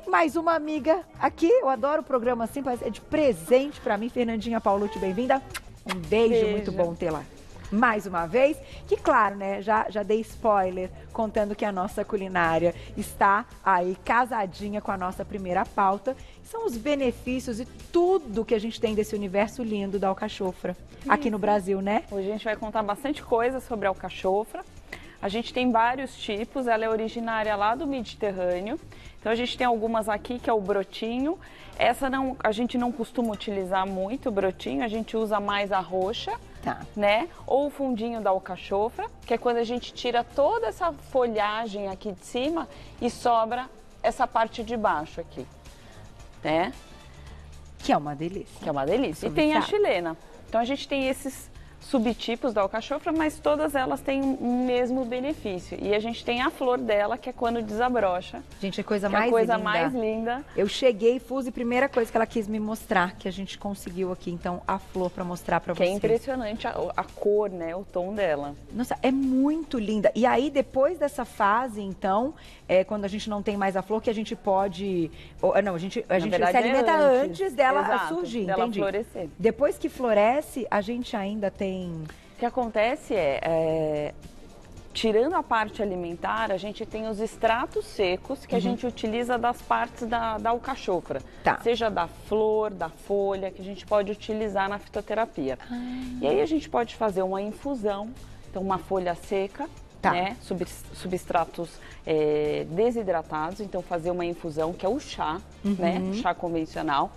Mais uma amiga aqui, eu adoro o programa assim, é de presente pra mim. Fernandinha Paulucci, bem-vinda. Um beijo, muito bom tê-la mais uma vez. Que claro, né, já dei spoiler contando que a nossa culinária está aí casadinha com a nossa primeira pauta. São os benefícios e tudo que a gente tem desse universo lindo da alcachofra aqui no Brasil, né? Hoje a gente vai contar bastante coisa sobre a alcachofra. A gente tem vários tipos, ela é originária lá do Mediterrâneo. Então a gente tem algumas aqui que é o brotinho. Essa não, a gente não costuma utilizar muito o brotinho, a gente usa mais a roxa, né? Ou o fundinho da alcachofra, que é quando a gente tira toda essa folhagem aqui de cima e sobra essa parte de baixo aqui, né? Que é uma delícia. Que é uma delícia. E tem a chilena. Então a gente tem esses subtipos da alcachofra, mas todas elas têm o mesmo benefício. E a gente tem a flor dela, que é quando desabrocha. Gente, é coisa mais linda. Eu cheguei, Fuzi, primeira coisa que ela quis me mostrar, que a gente conseguiu aqui, então, a flor para mostrar para vocês. Que é impressionante a cor, né, o tom dela. Nossa, é muito linda. E aí, depois dessa fase, então, quando a gente não tem mais a flor, que a gente pode... Não, a gente se alimenta antes dela surgir, entendi. Florescer. Depois que floresce, a gente ainda tem... O que acontece tirando a parte alimentar, a gente tem os extratos secos que a gente utiliza das partes da alcachofra. Seja da flor, da folha, que a gente pode utilizar na fitoterapia. E aí a gente pode fazer uma infusão, então uma folha seca, né, substratos desidratados, então fazer uma infusão, que é o chá, né, chá convencional.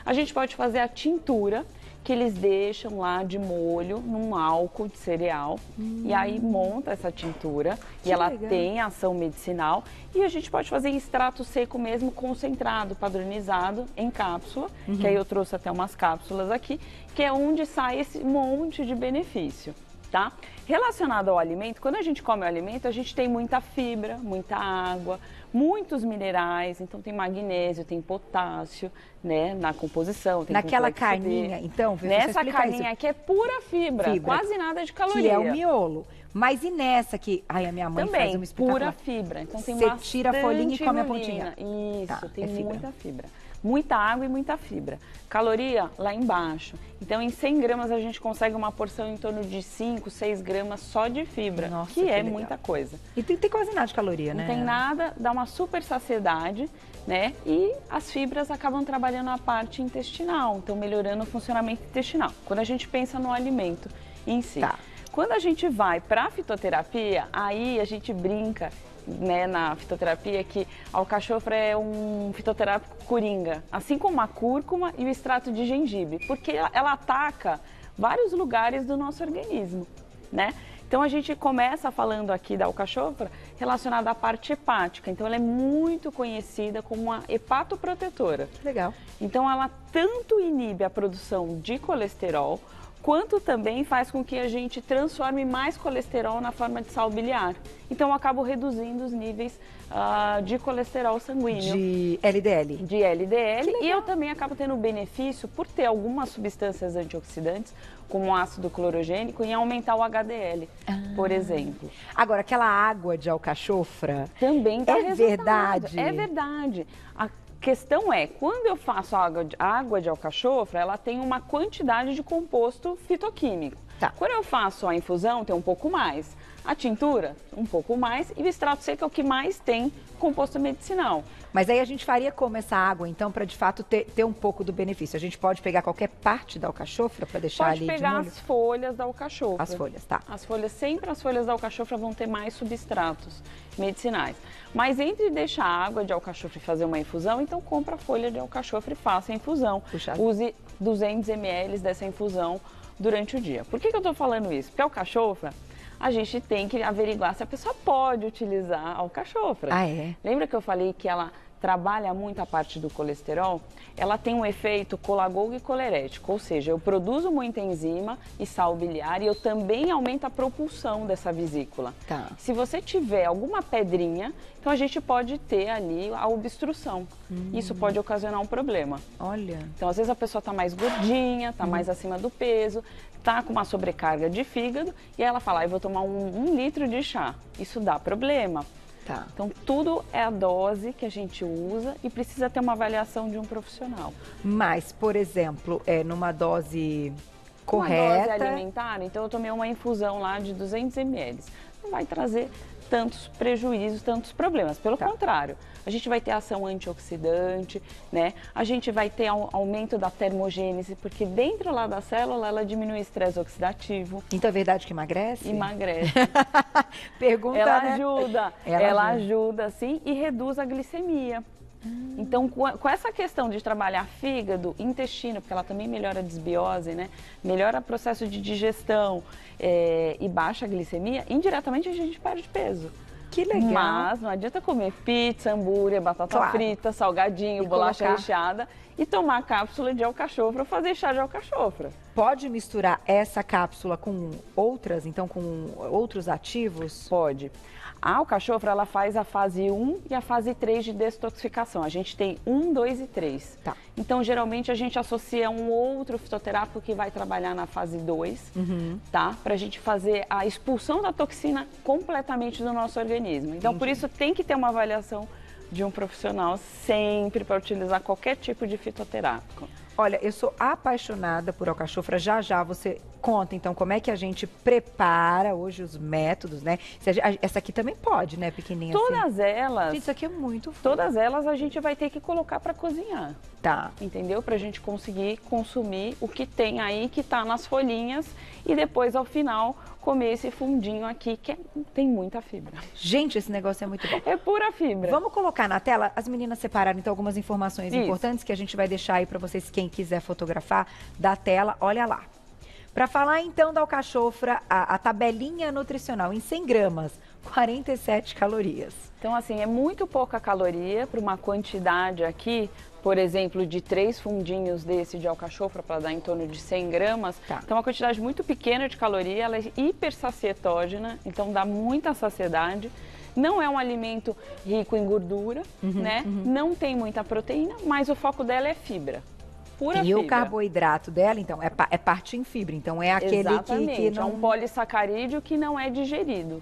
A gente pode fazer a tintura, que eles deixam lá de molho num álcool de cereal e aí monta essa tintura e ela tem ação medicinal e a gente pode fazer em extrato seco mesmo, concentrado, padronizado em cápsula, que aí eu trouxe até umas cápsulas aqui, que é onde sai esse monte de benefício, tá? Relacionado ao alimento, quando a gente come o alimento, a gente tem muita fibra, muita água, muitos minerais, então tem magnésio, tem potássio, né, na composição. Tem naquela carninha, então, nessa carninha aqui é pura fibra, quase nada de caloria. Que é o miolo. Mas e nessa que, ai, a minha mãe também, faz uma espetacular. Pura fibra. Então tem você tira a folhinha e come a pontinha. Isso, tem muita fibra. Muita água e muita fibra. Caloria lá embaixo. Então, em 100 gramas a gente consegue uma porção em torno de 5, 6 gramas só de fibra, nossa, que é muita coisa. E tem quase nada de caloria, né? Não tem nada, dá uma super saciedade, né? E as fibras acabam trabalhando a parte intestinal, então melhorando o funcionamento intestinal. Quando a gente pensa no alimento em si. Quando a gente vai para a fitoterapia, aí a gente brinca, né, na fitoterapia, que a alcachofra é um fitoterápico coringa, assim como a cúrcuma e o extrato de gengibre, porque ela ataca vários lugares do nosso organismo, né? Então a gente começa falando aqui da alcachofra relacionada à parte hepática, então ela é muito conhecida como uma hepatoprotetora. Legal. Então ela tanto inibe a produção de colesterol, quanto também faz com que a gente transforme mais colesterol na forma de sal biliar. Então eu acabo reduzindo os níveis de colesterol sanguíneo. De LDL. De LDL. E eu também acabo tendo benefício por ter algumas substâncias antioxidantes, como o ácido clorogênico, em aumentar o HDL, por exemplo. Agora, aquela água de alcachofra... Também dá resultado. Verdade? É verdade. A questão é, quando eu faço água de alcachofra, ela tem uma quantidade de composto fitoquímico. Quando eu faço a infusão, tem um pouco mais. A tintura, um pouco mais. E o extrato seco é o que mais tem composto medicinal. Mas aí a gente faria como essa água, então, para de fato ter um pouco do benefício? A gente pode pegar qualquer parte da alcachofra para deixar ali de molho? Pode pegar as folhas da alcachofra. As folhas, As folhas, sempre as folhas da alcachofra vão ter mais substratos medicinais. Mas entre deixar a água de alcachofra e fazer uma infusão, então compra a folha de alcachofra e faça a infusão. Use 200 ml dessa infusão durante o dia. Por que eu estou falando isso? Porque a alcachofra, a gente tem que averiguar se a pessoa pode utilizar a alcachofra. Lembra que eu falei que ela trabalha muito a parte do colesterol? Ela tem um efeito colagogo e colerético, ou seja, eu produzo muita enzima e sal biliar e eu também aumento a propulsão dessa vesícula. Se você tiver alguma pedrinha, então a gente pode ter ali a obstrução. Isso pode ocasionar um problema. Olha. Então, às vezes a pessoa está mais gordinha, está mais acima do peso, está com uma sobrecarga de fígado e aí ela fala, eu vou tomar um litro de chá. Isso dá problema. Tá. Então, tudo é a dose que a gente usa e precisa ter uma avaliação de um profissional. Mas, por exemplo, numa dose correta... Uma dose alimentar, então eu tomei uma infusão lá de 200 ml. Não vai trazer tantos prejuízos, tantos problemas. Pelo contrário, a gente vai ter ação antioxidante, né? A gente vai ter aumento da termogênese, porque dentro lá da célula ela diminui o estresse oxidativo. Então é verdade que emagrece? Emagrece. Pergunta, ela né? ajuda. Ela ajuda, sim, e reduz a glicemia. Então, com essa questão de trabalhar fígado, intestino, porque ela também melhora a desbiose, né? Melhora o processo de digestão e baixa a glicemia, indiretamente a gente perde peso. Que legal. Mas não adianta comer pizza, hambúrguer, batata frita, salgadinho, bolacha recheada e tomar cápsula de alcachofra ou fazer chá de alcachofra. Pode misturar essa cápsula com outras, então com outros ativos? Pode. A alcachofra, ela faz a fase 1 e a fase 3 de detoxificação. A gente tem 1, 2 e 3. Tá. Então, geralmente, a gente associa um outro fitoterápico que vai trabalhar na fase 2, tá? Pra gente fazer a expulsão da toxina completamente do nosso organismo. Então, por isso, tem que ter uma avaliação de um profissional sempre para utilizar qualquer tipo de fitoterápico. Olha, eu sou apaixonada por alcachofra. Já já você conta, então, como é que a gente prepara hoje os métodos, né? Essa aqui também pode, né, pequenininha? Todas elas... Gente, isso aqui é muito fofo. Todas elas a gente vai ter que colocar para cozinhar. Tá. Entendeu? Pra gente conseguir consumir o que tem aí, que tá nas folhinhas. E depois, ao final, comer esse fundinho aqui, que tem muita fibra. Gente, esse negócio é muito bom. É pura fibra. Vamos colocar na tela, as meninas separaram então algumas informações importantes que a gente vai deixar aí para vocês, quem quiser fotografar da tela, olha lá. Para falar então da alcachofra, a tabelinha nutricional em 100 gramas, 47 calorias. Então assim, é muito pouca caloria para uma quantidade aqui, por exemplo, de 3 fundinhos desse de alcachofra para dar em torno de 100 gramas. Tá. Então, uma quantidade muito pequena de caloria, ela é hipersacietógena, então dá muita saciedade. Não é um alimento rico em gordura, né? Não tem muita proteína, mas o foco dela é fibra. Pura fibra. O carboidrato dela, então, é parte em fibra. Então, é aquele que não... é um polissacarídeo que não é digerido.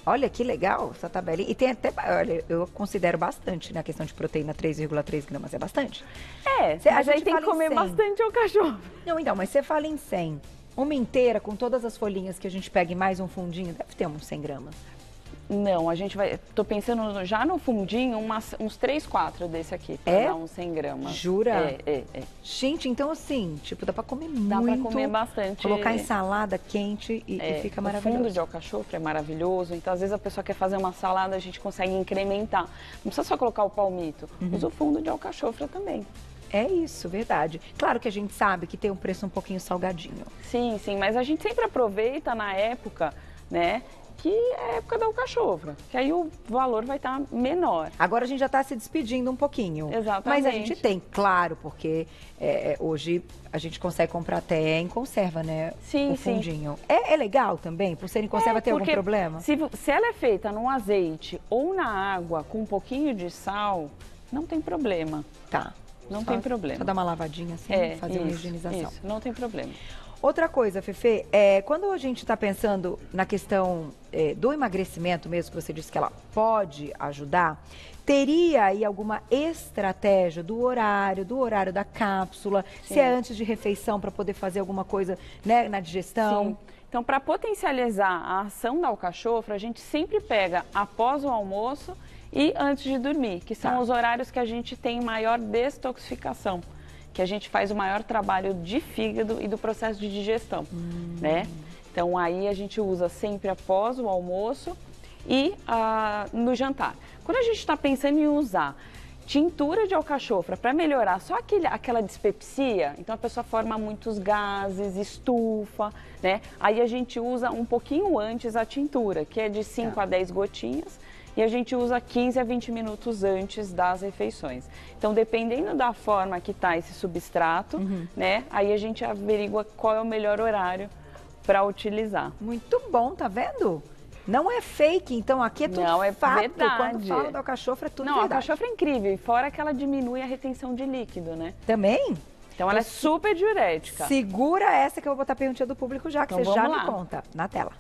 Olha que legal essa tabelinha. E tem até, olha, eu considero bastante na questão de proteína, 3,3 gramas é bastante. Mas aí tem que comer bastante alcachofra. Não, então, mas você fala em 100. Uma inteira, com todas as folhinhas que a gente pega e mais um fundinho, deve ter uns 100 gramas. Não, a gente vai... Tô pensando já no fundinho, uns 3, 4 desse aqui, pra dar uns 100 gramas. Jura? É. Gente, então assim, tipo, dá pra comer muito. Dá pra comer bastante. Colocar em salada quente e fica maravilhoso. O fundo de alcachofra é maravilhoso, então às vezes a pessoa quer fazer uma salada, a gente consegue incrementar. Não precisa só colocar o palmito, usa o fundo de alcachofra também. É isso, verdade. Claro que a gente sabe que tem um preço um pouquinho salgadinho. Sim, mas a gente sempre aproveita na época, né? Que é a época da alcachofra, que aí o valor vai estar menor. Agora a gente já está se despedindo um pouquinho. Exatamente. Mas a gente tem, claro, porque hoje a gente consegue comprar até em conserva, né? Sim, o fundinho. É legal também? Por ser em conserva tem algum problema? Se ela é feita num azeite ou na água com um pouquinho de sal, não tem problema. Tá. Não tem problema. Só dar uma lavadinha assim, fazer uma higienização. Isso, não tem problema. Outra coisa, Fefe, quando a gente está pensando na questão do emagrecimento mesmo, que você disse que ela pode ajudar, teria aí alguma estratégia do horário da cápsula, se é antes de refeição para poder fazer alguma coisa, né, na digestão? Sim. Então, para potencializar a ação da alcachofra, a gente sempre pega após o almoço e antes de dormir, que são os horários que a gente tem maior detoxificação, que a gente faz o maior trabalho de fígado e do processo de digestão, né? Então, aí a gente usa sempre após o almoço e no jantar. Quando a gente está pensando em usar tintura de alcachofra para melhorar só aquela dispepsia, então a pessoa forma muitos gases, estufa, né? Aí a gente usa um pouquinho antes a tintura, que é de 5 a 10 gotinhas, e a gente usa 15 a 20 minutos antes das refeições. Então, dependendo da forma que está esse substrato, né? Aí a gente averigua qual é o melhor horário para utilizar. Muito bom, tá vendo? Não é fake, então aqui é tudo fato. Verdade. Quando fala da alcachofra é tudo verdade. Não, a alcachofra é incrível, e fora que ela diminui a retenção de líquido, né? Também? Então ela é super diurética. Segura essa que eu vou botar a perguntinha do público já, que então, você já me conta na tela.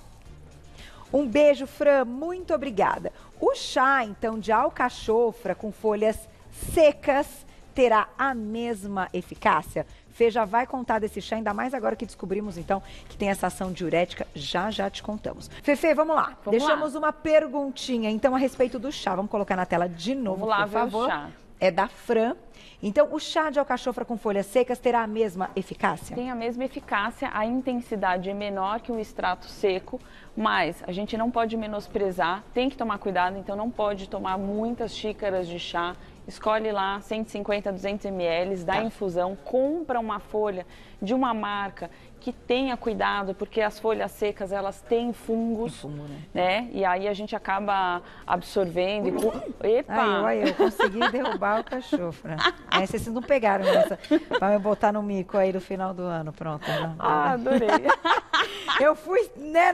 Um beijo, Fran, muito obrigada. O chá, então, de alcachofra com folhas secas terá a mesma eficácia? Fê já vai contar desse chá, ainda mais agora que descobrimos, então, que tem essa ação diurética. Já te contamos. Fê, vamos lá. Deixamos uma perguntinha, então, a respeito do chá. Vamos colocar na tela de novo, vamos lá, por favor. O chá. É da Fran. Então, o chá de alcachofra com folhas secas terá a mesma eficácia? Tem a mesma eficácia, a intensidade é menor que o extrato seco, mas a gente não pode menosprezar, tem que tomar cuidado, então não pode tomar muitas xícaras de chá. Escolhe lá 150, 200 ml, dá infusão, compra uma folha de uma marca que tenha cuidado, porque as folhas secas, elas têm fungos, né? E aí a gente acaba absorvendo e... Epa! Eu consegui derrubar o cachofra. Aí vocês não pegaram essa, pra me botar no mico aí do final do ano, pronto. Né? Adorei! Eu fui, né,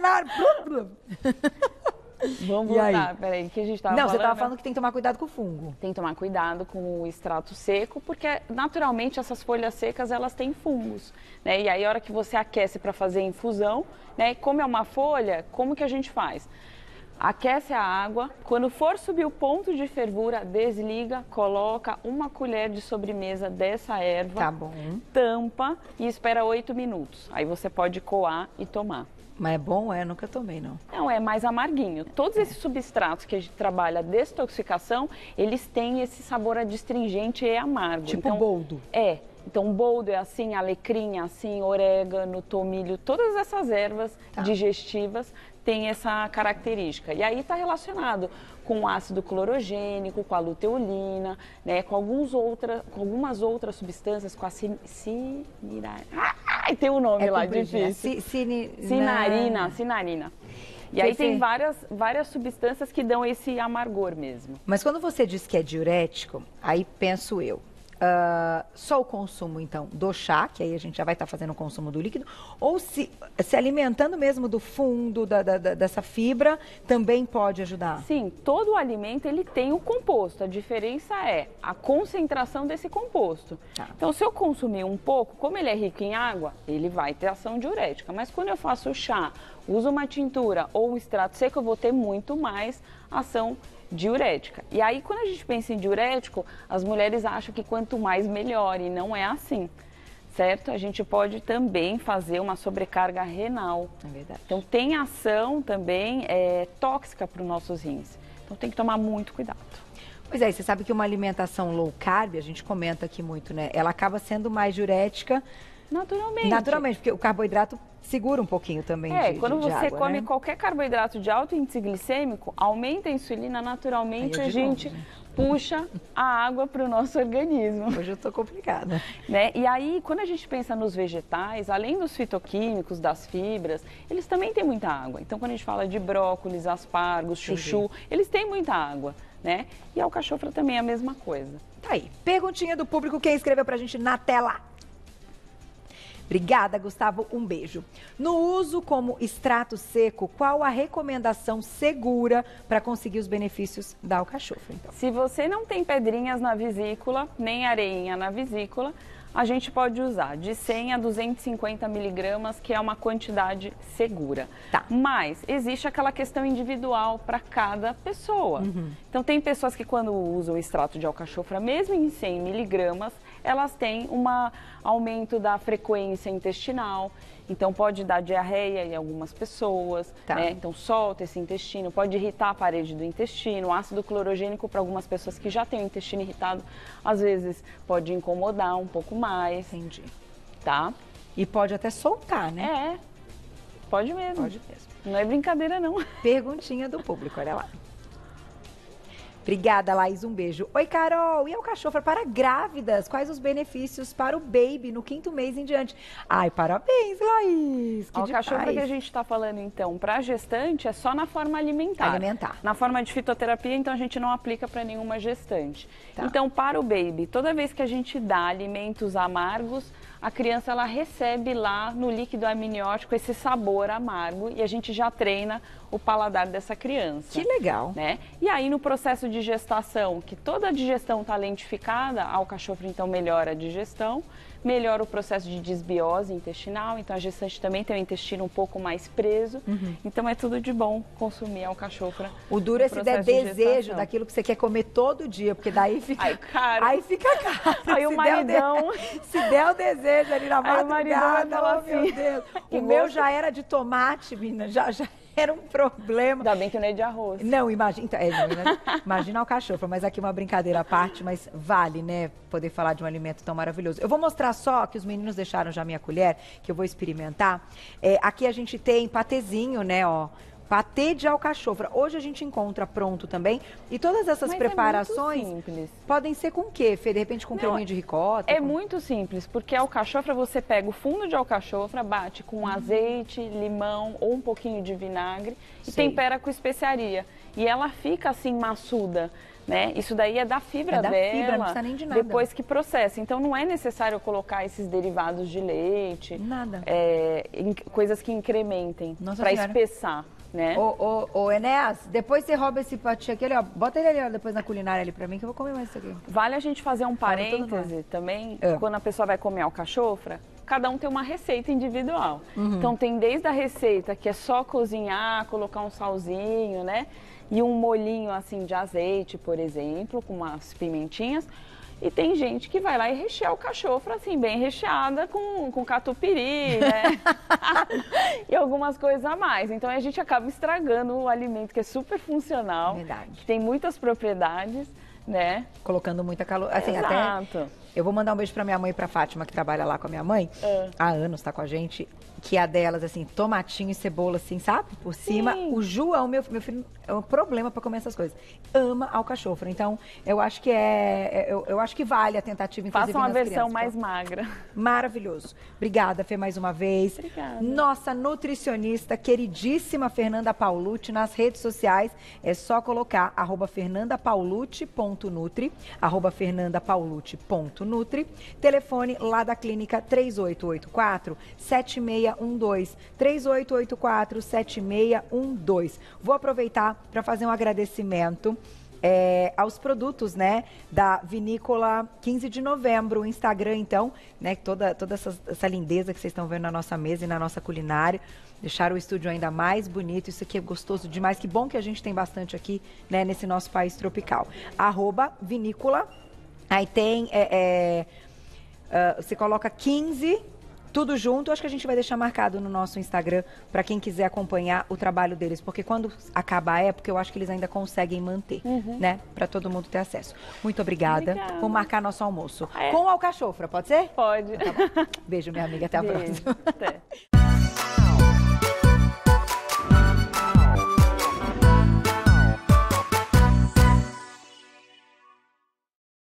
Vamos voltar, peraí, que a gente estava falando. Você estava falando que tem que tomar cuidado com o fungo. Tem que tomar cuidado com o extrato seco, porque naturalmente essas folhas secas, elas têm fungos, né? E aí a hora que você aquece para fazer a infusão, né? Como é uma folha, como que a gente faz? Aquece a água, quando for subir o ponto de fervura, desliga, coloca uma colher de sobremesa dessa erva, tá bom, tampa e espera 8 minutos. Aí você pode coar e tomar. Mas é bom? Nunca tomei, não. Não, é mais amarguinho. Todos esses substratos que a gente trabalha detoxificação, eles têm esse sabor adstringente e amargo. Tipo boldo. Então boldo é assim, alecrim assim, orégano, tomilho, todas essas ervas digestivas têm essa característica. E aí está relacionado com o ácido clorogênico, com a luteolina, né, com algumas outras substâncias, com a tem um nome lá difícil. Sinarina. E aí tem várias substâncias que dão esse amargor mesmo. Mas quando você diz que é diurético, aí penso eu, só o consumo, então, do chá, que aí a gente já vai estar fazendo o consumo do líquido, ou se alimentando mesmo do fundo, dessa fibra, também pode ajudar? Sim, todo o alimento, ele tem o composto. A diferença é a concentração desse composto. Então, se eu consumir um pouco, como ele é rico em água, ele vai ter ação diurética. Mas quando eu faço o chá, uso uma tintura ou um extrato seco, eu vou ter muito mais ação diurética. E aí, quando a gente pensa em diurético, as mulheres acham que quanto mais melhor, e não é assim, certo? A gente pode também fazer uma sobrecarga renal. É verdade. Então, tem ação também tóxica para os nossos rins. Então, tem que tomar muito cuidado. Pois é, você sabe que uma alimentação low carb, a gente comenta aqui muito, né? Ela acaba sendo mais diurética. Naturalmente, porque o carboidrato segura um pouquinho também quando você água, come né? qualquer carboidrato de alto índice glicêmico, aumenta a insulina, naturalmente a gente puxa a água para o nosso organismo. Hoje eu tô complicada. Né? E aí, quando a gente pensa nos vegetais, além dos fitoquímicos, das fibras, eles também têm muita água. Então, quando a gente fala de brócolis, aspargos, chuchu, eles têm muita água, né? E a alcachofra também é a mesma coisa. Tá aí, perguntinha do público, quem escreveu pra gente na tela? Obrigada, Gustavo. Um beijo. No uso como extrato seco, qual a recomendação segura para conseguir os benefícios da alcachofra? Então? Se você não tem pedrinhas na vesícula, nem areinha na vesícula, a gente pode usar de 100 a 250 miligramas, que é uma quantidade segura. Mas existe aquela questão individual para cada pessoa. Então, tem pessoas que quando usam o extrato de alcachofra, mesmo em 100 miligramas, elas têm um aumento da frequência intestinal. Então, pode dar diarreia em algumas pessoas, né? Então, solta esse intestino, pode irritar a parede do intestino. O ácido clorogênico, para algumas pessoas que já têm o intestino irritado, às vezes pode incomodar um pouco mais. Entendi. Tá? E pode até soltar, né? Pode mesmo. Pode mesmo. Não é brincadeira, não. Perguntinha do público, olha lá. Obrigada, Laís. Um beijo. Oi, Carol. E a alcachofra para grávidas? Quais os benefícios para o baby no 5º mês em diante? Ai, parabéns, Laís. A alcachofra que a gente está falando, então, para gestante é só na forma alimentar. Na forma de fitoterapia, então, a gente não aplica para nenhuma gestante. Então, para o baby, toda vez que a gente dá alimentos amargos, a criança ela recebe lá no líquido amniótico esse sabor amargo e a gente já treina o paladar dessa criança. Que legal. Né? E aí no processo de gestação, que toda a digestão está lentificada, a alcachofra então melhora a digestão, melhora o processo de desbiose intestinal, então a gestante também tem o intestino um pouco mais preso, então é tudo de bom consumir a alcachofra. O duro é se der desejo daquilo que você quer comer todo dia, porque daí fica caro. Aí fica caro. Aí o maridão... Se der o desejo ali na madrugada, oh assim, meu Deus. O meu já era de tomate, menina, já era um problema. Ainda bem que não é de arroz. Não, imagina, imagina a alcachofra, mas aqui uma brincadeira à parte, mas vale, né, poder falar de um alimento tão maravilhoso. Eu vou mostrar só que os meninos deixaram já minha colher, que eu vou experimentar. Aqui a gente tem patezinho, né, ó. Patê de alcachofra. Hoje a gente encontra pronto também. E todas essas preparações podem ser com o quê, Fê? De repente com creminho de ricota? É muito simples, porque a alcachofra você pega o fundo de alcachofra, bate com azeite, limão ou um pouquinho de vinagre e tempera com especiaria. E ela fica assim maçuda. Né? Isso daí é da fibra dela, fibra, não precisa nem de nada. Depois que processa. Então não é necessário colocar esses derivados de leite. Nada. Coisas que incrementem para espessar. Né? Ô, Enéas, depois você rouba esse patinho aqui, ó, bota ele ali, ó, depois na culinária ali pra mim, que eu vou comer mais isso aqui. Vale a gente fazer um parêntese também, quando a pessoa vai comer alcachofra, cada um tem uma receita individual. Então tem desde a receita que é só cozinhar, colocar um salzinho, né? E um molhinho assim de azeite, por exemplo, com umas pimentinhas. E tem gente que vai lá e rechear o alcachofra, assim, bem recheada com catupiry, né? E algumas coisas a mais. Então a gente acaba estragando o alimento que é super funcional. Verdade. Que tem muitas propriedades, né? Colocando muita calor. Assim, Exato. Eu vou mandar um beijo pra minha mãe e pra Fátima, que trabalha lá com a minha mãe. Há anos tá com a gente. Que é a delas, assim, tomatinho e cebola, assim, sabe? Por cima. O João, meu filho, é um problema pra comer essas coisas. Ama alcachofra. Então, eu acho que eu acho que vale a tentativa, inclusive, faça uma versão crianças, mais magra. Maravilhoso. Obrigada, Fê, mais uma vez. Obrigada. Nossa nutricionista, queridíssima Fernanda Paulucci, nas redes sociais. É só colocar @fernandapaulucci.nutri, @fernandapaulucci.nutri. Telefone lá da clínica 3884-7612. 3884-7612. Vou aproveitar para fazer um agradecimento aos produtos, né, da Vinícola 15 de Novembro, o Instagram, então, né, toda essa lindeza que vocês estão vendo na nossa mesa e na nossa culinária, deixaram o estúdio ainda mais bonito, isso aqui é gostoso demais, que bom que a gente tem bastante aqui, né, nesse nosso país tropical. @Vinícola, aí tem, você coloca 15, tudo junto, acho que a gente vai deixar marcado no nosso Instagram para quem quiser acompanhar o trabalho deles, porque quando acaba a época, eu acho que eles ainda conseguem manter, né? Para todo mundo ter acesso. Muito obrigada. Vamos marcar nosso almoço. Com alcachofra, pode ser? Pode. Tá bom. Beijo, minha amiga. Até a próxima. Até.